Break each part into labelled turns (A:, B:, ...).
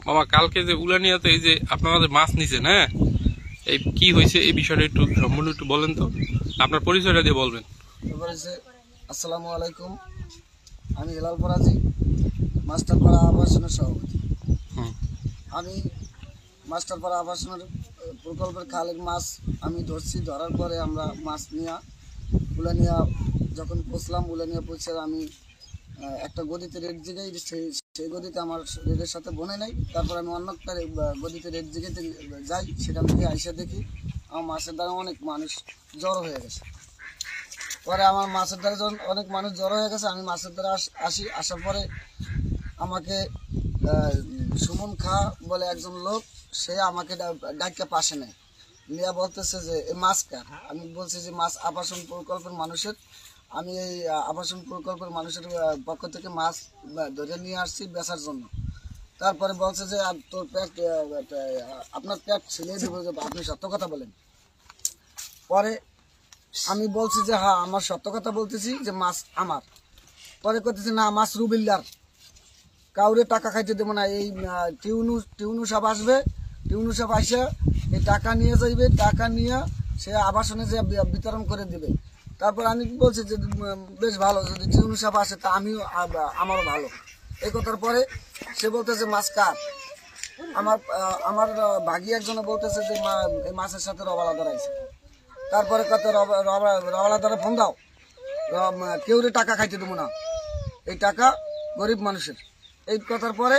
A: মামা কালকে যে উলানিয়াতে এই যে আপনাদের মাছ নিছেন, হ্যাঁ, এই কি হয়েছে এই বিষয়টা একটু সম্পূর্ণ একটু বলেন তো, আপনার পরিচয়টা দিয়ে বলবেন।
B: আসসালামু আলাইকুম, আমি হেলাল ফরাজি, মাস্টারপাড়া আবাসনের সভাপতি। আমি মাস্টারপাড়া আবাসনের প্রকল্পের খালের মাছ আমি ধরছি। ধরার পরে আমরা মাছ উলানিয়া যখন পৌঁছলাম, উলানিয়া পৌঁছে আমি একটা গদিতে রেড জিগাই, সেই গদিতে আমার রেডের সাথে বনে নেই। তারপর আমি অন্য একটা গদিতে রেড জিগাইতে যাই, সেখান থেকে আইসা দেখি আমার মাছের দ্বারা অনেক মানুষ জড়ো হয়ে গেছে। পরে আমার মাছের দ্বারা যখন অনেক মানুষ জড়ো হয়ে গেছে, আমি মাছের দ্বারা আসার পরে আমাকে সুমন খা বলে একজন লোক, সে আমাকে ডাক্কা পাশে নেয়, নিয়ে বলতেছে যে এই মাছ কার। আমি বলছি যে মাছ আবাসন প্রকল্পের মানুষের, আমি এই আবাসন প্রকল্পের মানুষের পক্ষ থেকে মাছ ধরে নিয়ে আসছি বেচার জন্য। তারপরে বলছে যে তোর পেট, আপনার পেট ছিলিয়ে দেবো, আপনি সত্য কথা বলেন। পরে আমি বলছি যে হ্যাঁ, আমার সত্য কথা বলতেছি, যে মাছ আমার। পরে করতেছি না, মাছ রুবিল্লার, কাউরে টাকা খাইতে দেবো না। এই টিউনু সাহেব আসবে, টিউনু সাহেব আসে এই টাকা নিয়ে যাইবে, টাকা নিয়ে সে আবাসনে যে বিতরণ করে দেবে। তারপর আমি বলছি যে বেশ ভালো, যদি টিউনু সাহেব আসে তা আমিও, আমারও ভালো। এই কথার পরে সে বলতেছে মাছ কার। আমার ভাগি একজনে বলতেছে যে এই মাছের সাথে রবালা ধরাইছে। তারপরে কত রবালা ধরে ফোন দাও, কেউরে টাকা খাইতে দেবো না, এই টাকা গরিব মানুষের। এই কথার পরে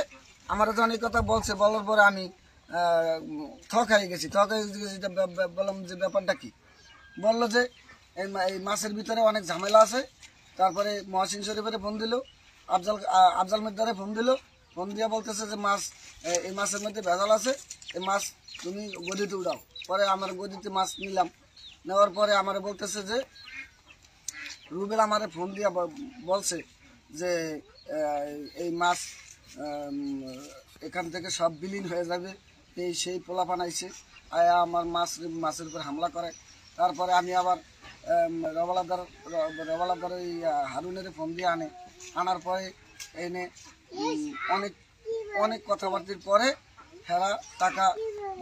B: আমার যখন এই কথা বলছে, বলার পরে আমি থকাই গেছি। বললাম যে ব্যাপারটা কি। বললো যে এই মাছের ভিতরে অনেক ঝামেলা আছে। তারপরে মহসিন শরীফের ফোন দিল, আফজাল মির্জারে ফোন দিল, ফোন দিয়ে বলতেছে যে মাছ, এই মাছের মধ্যে ভেজাল আছে, এই মাছ তুমি গদিতে উড়াও। পরে আমার গদিতে মাছ নিলাম, নেওয়ার পরে আমার বলতেছে যে রুবেল আমার ফোন দিয়ে বলছে যে এই মাছ এখান থেকে সব বিলীন হয়ে যাবে, এই সেই পোলাপান আইছে, আয়া আমার মাছের উপর হামলা করে। তারপরে আমি আবার রবালাদার ওই হারুনের ফোন দিয়ে আনার পরে এনে অনেক অনেক কথাবার্তির পরে হেরা টাকা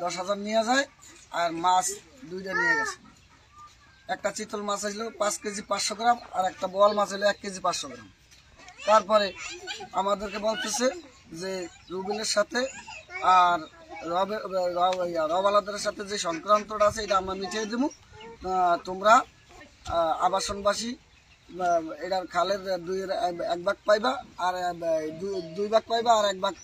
B: 10,000 নিয়ে যায়, আর মাছ 2টা নিয়ে গেছে। একটা চিতল মাছ হইলো 5 কেজি 500 গ্রাম, আর একটা বোয়াল মাছ হইলো 1 কেজি 500 গ্রাম। তারপরে আমাদেরকে বলতেছে যে রুবেলের সাথে আর রবালাদের সাথে যে সংক্রান্তটা আছে এটা আমরা মিটিয়ে দেবো, তোমরা আবাসনবাসী এটার খালের 1 ভাগ পাইবা, আর 2 ভাগ পাইবা, আর 1 ভাগ